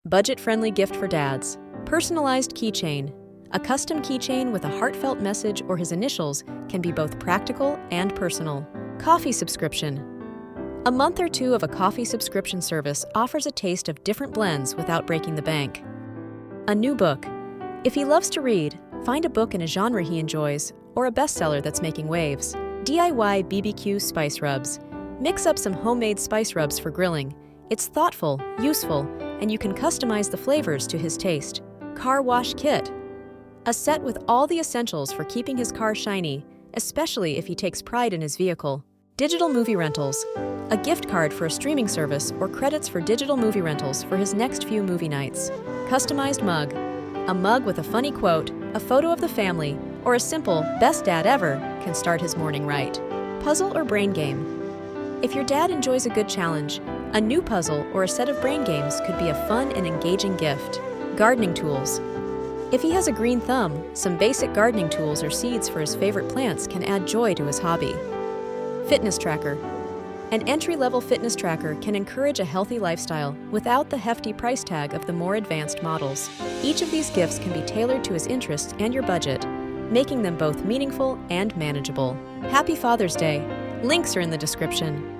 Budget-friendly gift for dads. Personalized keychain. A custom keychain with a heartfelt message or his initials can be both practical and personal. Coffee subscription. A month or two of a coffee subscription service offers a taste of different blends without breaking the bank. A new book. If he loves to read, find a book in a genre he enjoys or a bestseller that's making waves. DIY BBQ spice rubs. Mix up some homemade spice rubs for grilling. It's thoughtful, useful, and you can customize the flavors to his taste. Car wash kit. A set with all the essentials for keeping his car shiny, especially if he takes pride in his vehicle. Digital movie rentals. A gift card for a streaming service or credits for digital movie rentals for his next few movie nights. Customized mug. A mug with a funny quote, a photo of the family, or a simple "best dad ever" can start his morning right. Puzzle or brain game. If your dad enjoys a good challenge, a new puzzle or a set of brain games could be a fun and engaging gift. Gardening tools. If he has a green thumb, some basic gardening tools or seeds for his favorite plants can add joy to his hobby. Fitness tracker. An entry-level fitness tracker can encourage a healthy lifestyle without the hefty price tag of the more advanced models. Each of these gifts can be tailored to his interests and your budget, making them both meaningful and manageable. Happy Father's Day! Links are in the description.